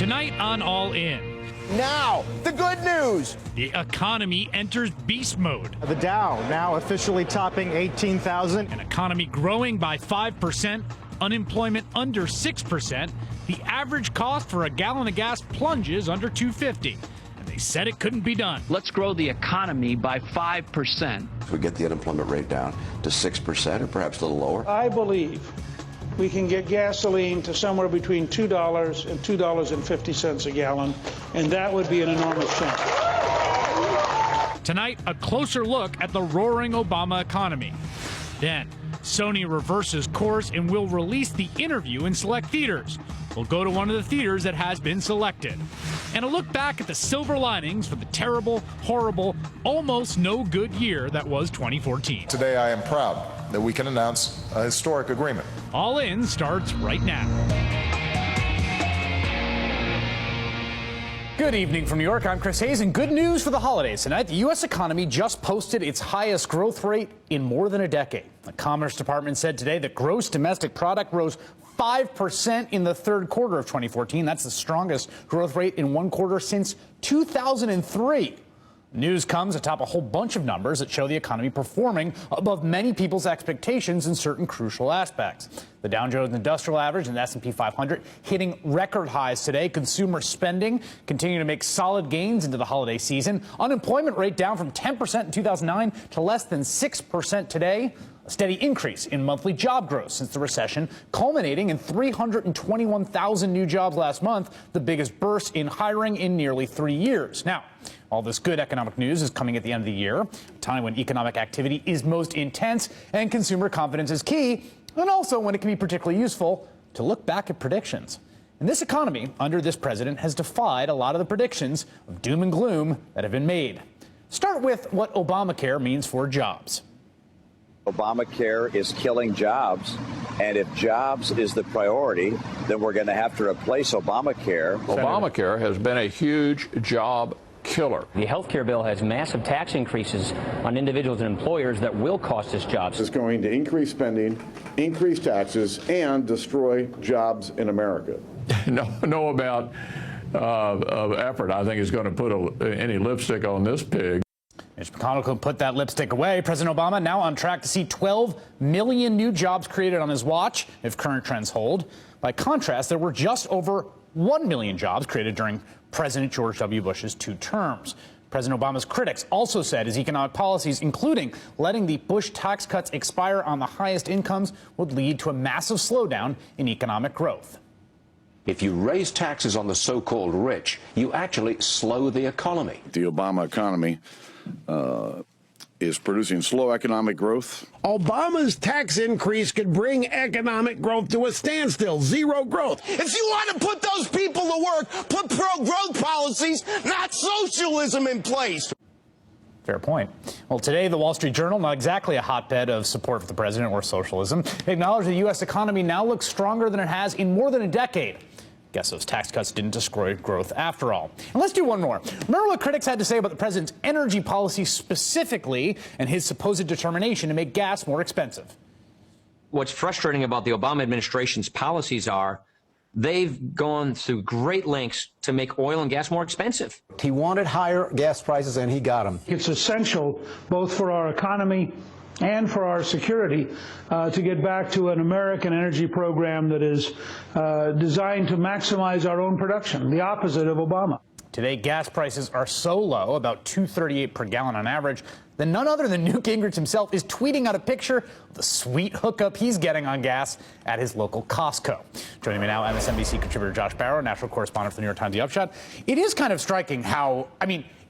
Tonight on All In. Now, the good news. The economy enters beast mode. The Dow now officially topping 18,000. An economy growing by 5%, unemployment under 6%, the average cost for a gallon of gas plunges under $2.50. And they said it couldn't be done. Let's grow the economy by 5%. If we get the unemployment rate down to 6% or perhaps a little lower. I believe we can get gasoline to somewhere between $2 and $2.50 a gallon, and that would be an enormous change. Tonight, a closer look at the roaring Obama economy. Then, Sony reverses course and will release the interview in select theaters. We'll go to one of the theaters that has been selected. And a look back at the silver linings for the terrible, horrible, almost no good year that was 2014. Today I am proud that we can announce a historic agreement. All In starts right now. Good evening from New York. I'm Chris Hayes, and good news for the holidays tonight. The U.S. economy just posted its highest growth rate in more than a decade. The Commerce Department said today that gross domestic product rose 5% in the third quarter of 2014. That's the strongest growth rate in one quarter since 2003. News comes atop a whole bunch of numbers that show the economy performing above many people's expectations in certain crucial aspects. The Dow Jones Industrial Average and the S&P 500 hitting record highs today. Consumer spending continuing to make solid gains into the holiday season. Unemployment rate down from 10% in 2009 to less than 6% today. A steady increase in monthly job growth since the recession, culminating in 321,000 new jobs last month, the biggest burst in hiring in nearly 3 years. Now, all this good economic news is coming at the end of the year, a time when economic activity is most intense and consumer confidence is key, and also when it can be particularly useful to look back at predictions. And this economy, under this president, has defied a lot of the predictions of doom and gloom that have been made. Start with what Obamacare means for jobs. Obamacare is killing jobs, and if jobs is the priority, then we're going to have to replace Obamacare. Obamacare has been a huge job killer. The health care bill has massive tax increases on individuals and employers that will cost us jobs. It's going to increase spending, increase taxes, and destroy jobs in America. No amount of effort, I think, is going to put any lipstick on this pig. Mitch McConnell could put that lipstick away. President Obama now on track to see 12 million new jobs created on his watch if current trends hold. By contrast, there were just over 1 million jobs created during President George W. Bush's 2 terms. President Obama's critics also said his economic policies, including letting the Bush tax cuts expire on the highest incomes, would lead to a massive slowdown in economic growth. If you raise taxes on the so-called rich, you actually slow the economy. The Obama economy is producing slow economic growth. Obama's tax increase could bring economic growth to a standstill, zero growth. If you want to put those people to work, put pro-growth policies, not socialism, in place. Fair point. Well, today, the Wall Street Journal, not exactly a hotbed of support for the president or socialism, acknowledged the U.S. economy now looks stronger than it has in more than a decade. Guess those tax cuts didn't destroy growth after all. And let's do one more. Remember what critics had to say about the president's energy policy specifically and his supposed determination to make gas more expensive. What's frustrating about the Obama administration's policies are they've gone through great lengths to make oil and gas more expensive. He wanted higher gas prices, and he got them. It's essential both for our economy and for our security to get back to an American energy program that is designed to maximize our own production, the opposite of Obama. Today, gas prices are so low, about $2.38 per gallon on average, that none other than Newt Gingrich himself is tweeting out a picture of the sweet hookup he's getting on gas at his local Costco. Joining me now, MSNBC contributor Josh Barrow, national correspondent for the New York Times, The Upshot. It is kind of striking how,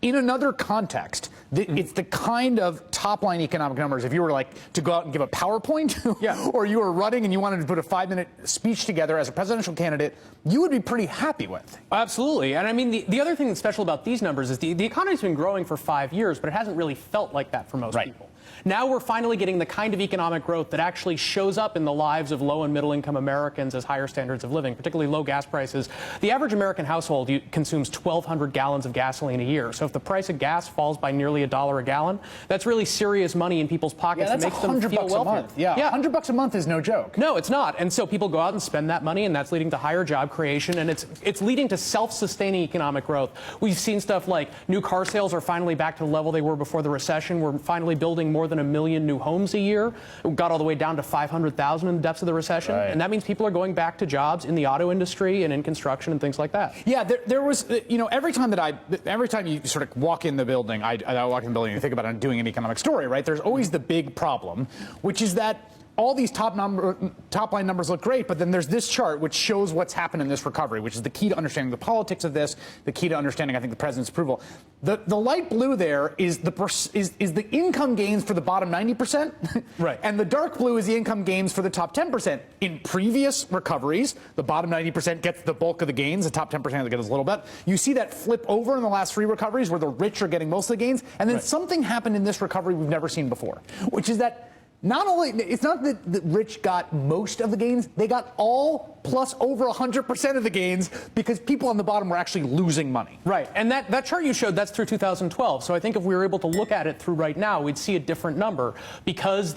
in another context, it's the kind of top-line economic numbers. If you were to go out and give a PowerPoint, or you were running and you wanted to put a 5-minute speech together as a presidential candidate, you would be pretty happy with. Absolutely. And the other thing that's special about these numbers is the economy's been growing for 5 years, but it hasn't really felt like that for most people. Now we're finally getting the kind of economic growth that actually shows up in the lives of low and middle income Americans as higher standards of living, particularly low gas prices. The average American household consumes 1,200 gallons of gasoline a year. So if the price of gas falls by nearly $1 a gallon, that's really serious money in people's pockets. Yeah, that's that makes them feel $100 wealthier. a month. Yeah, $100 a month is no joke. No, it's not. And so people go out and spend that money, and that's leading to higher job creation, and it's leading to self-sustaining economic growth. We've seen stuff like new car sales are finally back to the level they were before the recession. We're finally building more than 1 million new homes a year. We got all the way down to 500,000 in the depths of the recession. Right. And that means people are going back to jobs in the auto industry and in construction and things like that. Yeah, there was, every time you sort of walk in the building, I walk in the building and think about doing an economic story, right? There's always the big problem, which is that all these top line numbers look great, but then there's this chart which shows what's happened in this recovery, which is the key to understanding the politics of this, the key to understanding, I think, the president's approval. The light blue there is the income gains for the bottom 90%, right? And the dark blue is the income gains for the top 10%. In previous recoveries, the bottom 90% gets the bulk of the gains, the top 10% gets a little bit. You see that flip over in the last 3 recoveries where the rich are getting most of the gains, and then something happened in this recovery we've never seen before, which is that it's not that the rich got most of the gains, they got all plus over 100% of the gains because people on the bottom were actually losing money. Right, and that chart you showed, that's through 2012. So I think if we were able to look at it through right now, we'd see a different number because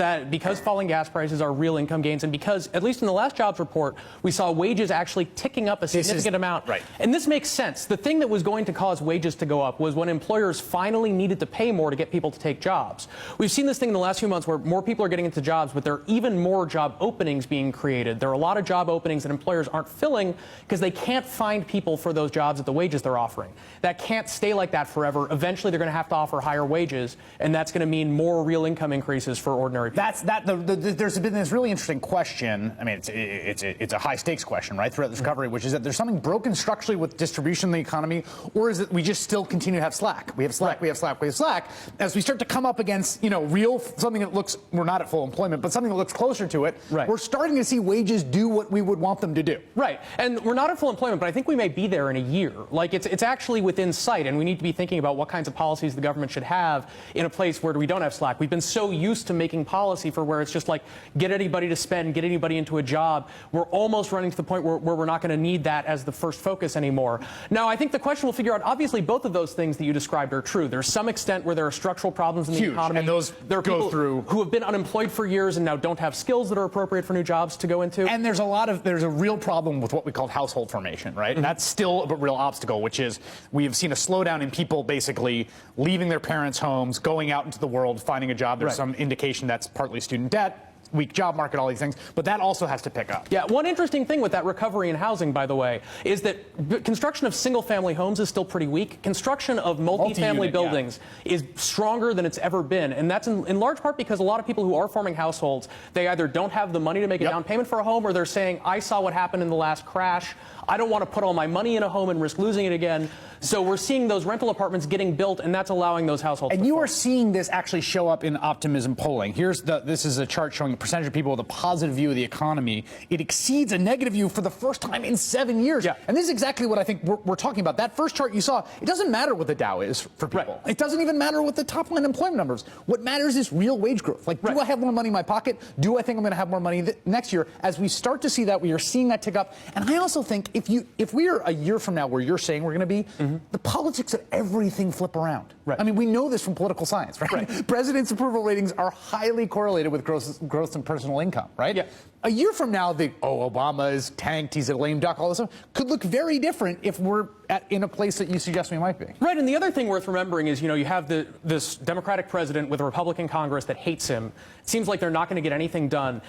falling gas prices are real income gains, and because, at least in the last jobs report, we saw wages actually ticking up a significant amount. Right. And this makes sense. The thing that was going to cause wages to go up was when employers finally needed to pay more to get people to take jobs. We've seen this thing in the last few months where more people are getting into jobs, but there are even more job openings being created. There are a lot of job openings that employers aren't filling because they can't find people for those jobs at the wages they're offering. That can't stay like that forever. Eventually, they're going to have to offer higher wages, and that's going to mean more real income increases for ordinary people. There's been this really interesting question. I mean, it's a high stakes question, right, throughout this recovery, which is that there's something broken structurally with distribution in the economy, or is it we just still continue to have slack? We have slack, we have slack, we have slack. As we start to come up against, something that looks, we're not at full employment, but something that looks closer to it, we're starting to see wages do what we would want them to do. Right, and we're not at full employment, but I think we may be there in a year. Like, it's actually within sight, and we need to be thinking about what kinds of policies the government should have in a place where we don't have slack. We've been so used to making policy for where it's just like, get anybody to spend, get anybody into a job. We're almost running to the point where we're not going to need that as the first focus anymore. Now, I think the question we'll figure out, obviously, both of those things that you described are true. There's some extent where there are structural problems in the economy. And those there are go people through who have been unemployed for years and now don't have skills that are appropriate for new jobs to go into. And there's a real problem with what we call household formation, right? And that's still a real obstacle, which is we have seen a slowdown in people basically leaving their parents' homes, going out into the world, finding a job. There's some indication that's partly student debt, weak job market, all these things, but that also has to pick up. Yeah, one interesting thing with that recovery in housing, by the way, is that construction of single-family homes is still pretty weak. Construction of multi-family buildings is stronger than it's ever been, and that's in large part because a lot of people who are forming households, they either don't have the money to make a down payment for a home, or they're saying, I saw what happened in the last crash. I don't want to put all my money in a home and risk losing it again. So we're seeing those rental apartments getting built, and that's allowing those households. And you are seeing this actually show up in optimism polling. This is a chart showing the percentage of people with a positive view of the economy. It exceeds a negative view for the first time in 7 years. Yeah. And this is exactly what I think we're talking about. That first chart you saw, it doesn't matter what the Dow is for people. It doesn't even matter what the top line employment numbers. What matters is real wage growth. Like, do I have more money in my pocket? Do I think I'm going to have more money next year? As we start to see that, we are seeing that tick up. And I also think if we are a year from now where you're saying we're going to be, the politics of everything flip around. Right. I mean, we know this from political science, right? President's approval ratings are highly correlated with growth in personal income, right? Yeah. A year from now, Obama is tanked, he's a lame duck, all this stuff, could look very different if we're in a place that you suggest we might be. Right, and the other thing worth remembering is, you have this Democratic president with a Republican Congress that hates him. It seems like they're not going to get anything done.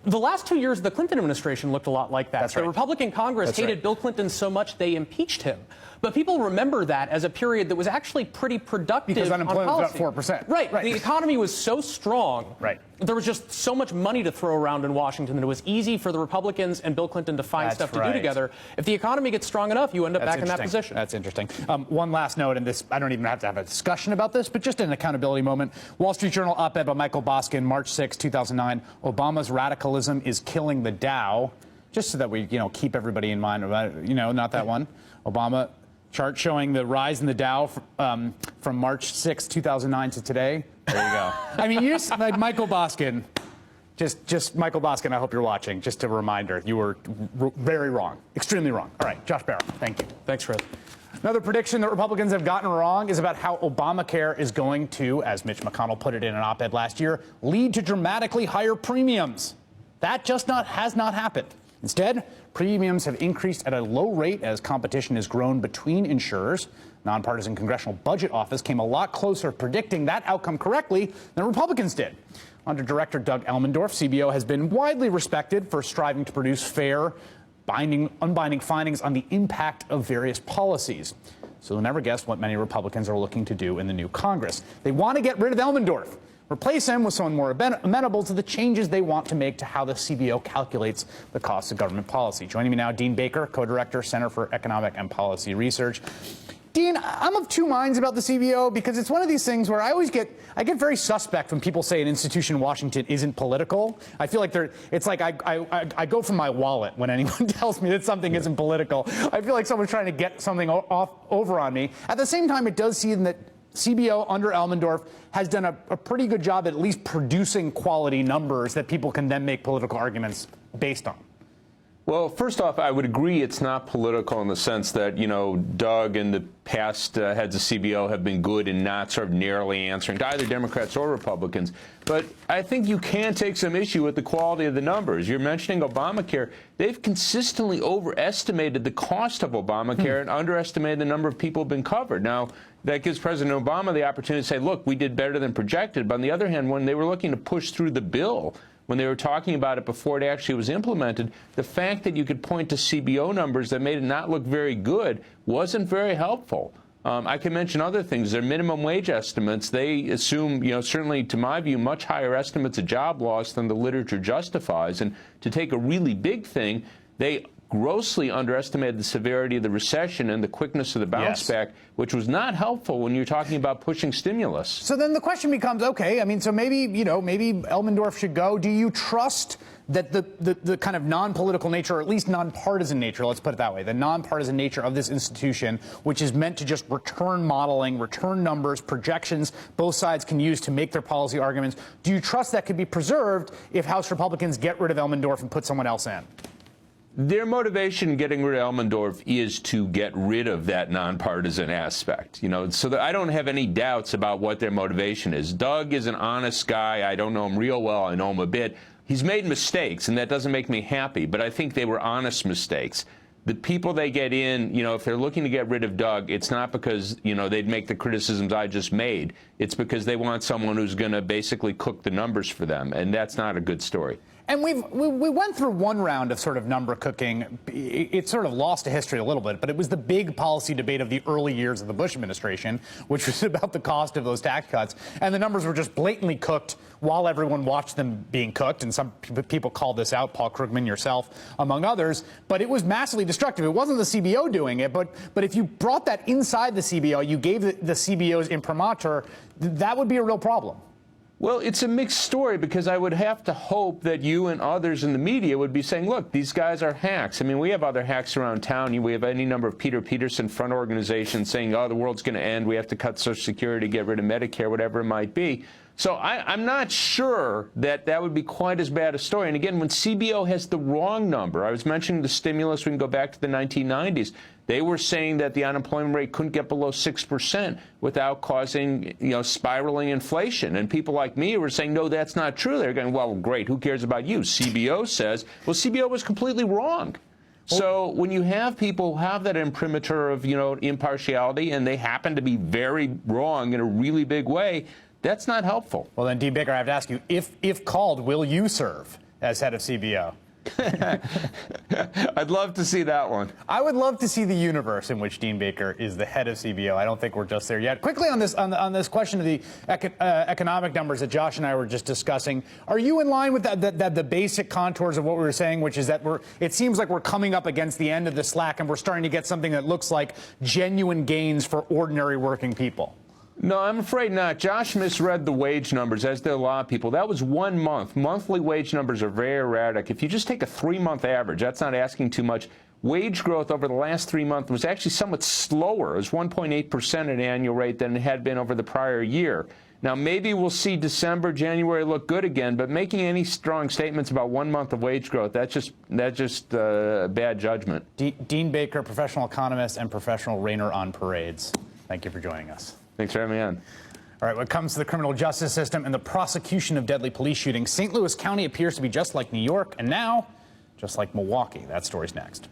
The last 2 years of the Clinton administration looked a lot like that. The Republican Congress hated Bill Clinton so much they impeached him. But people remember that as a period that was actually pretty productive because unemployment on was policy. about 4%. Right. The economy was so strong. Right. There was just so much money to throw around in Washington that it was easy for the Republicans and Bill Clinton to find stuff to do together. If the economy gets strong enough, you end up back in that position. That's interesting. One last note, and this, I don't even have to have a discussion about this, but just an accountability moment. Wall Street Journal op-ed by Michael Boskin, March 6, 2009. Obama's radicalism is killing the Dow. Just so that we, keep everybody in mind about, not that one. Obama. Chart showing the rise in the Dow from March 6, 2009 to today. There you go. I mean, you just, like Michael Boskin, just Michael Boskin, I hope you're watching. Just a reminder, you were very wrong, extremely wrong. All right, Josh Barro, thank you. Thanks, Chris. Another prediction that Republicans have gotten wrong is about how Obamacare is going to, as Mitch McConnell put it in an op-ed last year, lead to dramatically higher premiums. That just has not happened. Instead, premiums have increased at a low rate as competition has grown between insurers. Nonpartisan Congressional Budget Office came a lot closer predicting that outcome correctly than Republicans did. Under Director Doug Elmendorf, CBO has been widely respected for striving to produce fair, unbinding findings on the impact of various policies. So you'll never guess what many Republicans are looking to do in the new Congress. They want to get rid of Elmendorf, replace him with someone more amenable to the changes they want to make to how the CBO calculates the cost of government policy. Joining me now, Dean Baker, co-director, Center for Economic and Policy Research. Dean, I'm of two minds about the CBO because it's one of these things where I get very suspect when people say an institution in Washington isn't political. I feel like it's like I go for my wallet when anyone tells me that something isn't political. I feel like someone's trying to get something over on me. At the same time, it does seem that CBO under Elmendorf has done a pretty good job at least producing quality numbers that people can then make political arguments based on. Well, first off, I would agree it's not political in the sense that, you know, Doug and the past heads of CBO have been good in not sort of narrowly answering to either Democrats or Republicans. But I think you can take some issue with the quality of the numbers. You're mentioning Obamacare. They've consistently overestimated the cost of Obamacare and underestimated the number of people who've been covered. Now, that gives President Obama the opportunity to say, look, we did better than projected. But on the other hand, when they were looking to push through the bill, when they were talking about it before it actually was implemented, the fact that you could point to CBO numbers that made it not look very good wasn't very helpful. I can mention other things. Their minimum wage estimates, they assume, you know, certainly to my view, much higher estimates of job loss than the literature justifies. And to take a really big thing, they grossly underestimated the severity of the recession and the quickness of the bounce back, which was not helpful when you're talking about pushing stimulus. So then the question becomes, okay, I mean, so maybe Elmendorf should go. Do you trust that the kind of non-political nature, or at least nonpartisan nature, let's put it that way, the nonpartisan nature of this institution, which is meant to just return modeling, return numbers, projections both sides can use to make their policy arguments, do you trust that could be preserved if House Republicans get rid of Elmendorf and put someone else in? Their motivation in getting rid of Elmendorf is to get rid of that nonpartisan aspect, you know, so that I don't have any doubts about what their motivation is. Doug is an honest guy. I don't know him real well. I know him a bit. He's made mistakes, and that doesn't make me happy, but I think they were honest mistakes. The people they get in, you know, if they're looking to get rid of Doug, it's not because, you know, they'd make the criticisms I just made. It's because they want someone who's going to basically cook the numbers for them, and that's not a good story. And we went through one round of sort of number cooking. It sort of lost to history a little bit, but it was the big policy debate of the early years of the Bush administration, which was about the cost of those tax cuts. And the numbers were just blatantly cooked while everyone watched them being cooked. And some people called this out, Paul Krugman, yourself, among others. But it was massively destructive. It wasn't the CBO doing it, but if you brought that inside the CBO, you gave the CBO's imprimatur, that would be a real problem. Well, it's a mixed story because I would have to hope that you and others in the media would be saying, look, these guys are hacks. I mean, we have other hacks around town. We have any number of Peter Peterson front organizations saying, oh, the world's going to end. We have to cut Social Security, get rid of Medicare, whatever it might be. So I'm not sure that that would be quite as bad a story. And again, when CBO has the wrong number, I was mentioning the stimulus, we can go back to the 1990s. They were saying that the unemployment rate couldn't get below 6% without causing, you know, spiraling inflation. And people like me were saying, no, that's not true. They're going, well, great, who cares about you? CBO says, well, CBO was completely wrong. So when you have people who have that imprimatur of, you know, impartiality, and they happen to be very wrong in a really big way, that's not helpful. Well, then, Dean Baker, I have to ask you, if called, will you serve as head of CBO? I'd love to see that one. I would love to see the universe in which Dean Baker is the head of CBO. I don't think we're just there yet. Quickly on this question of the economic numbers that Josh and I were just discussing, are you in line with the basic contours of what we were saying, which is that it seems like we're coming up against the end of the slack and we're starting to get something that looks like genuine gains for ordinary working people? No, I'm afraid not. Josh misread the wage numbers, as did a lot of people. That was 1 month. Monthly wage numbers are very erratic. If you just take a 3-month average, that's not asking too much. wage growth over the last 3 months was actually somewhat slower. It was 1.8% at an annual rate than it had been over the prior year. Now, maybe we'll see December, January look good again, but making any strong statements about 1 month of wage growth, that's just bad judgment. Dean Baker, professional economist and professional rainer on parades. Thank you for joining us. Thanks for having me on. All right, when it comes to the criminal justice system and the prosecution of deadly police shootings, St. Louis County appears to be just like New York and now just like Milwaukee. That story's next.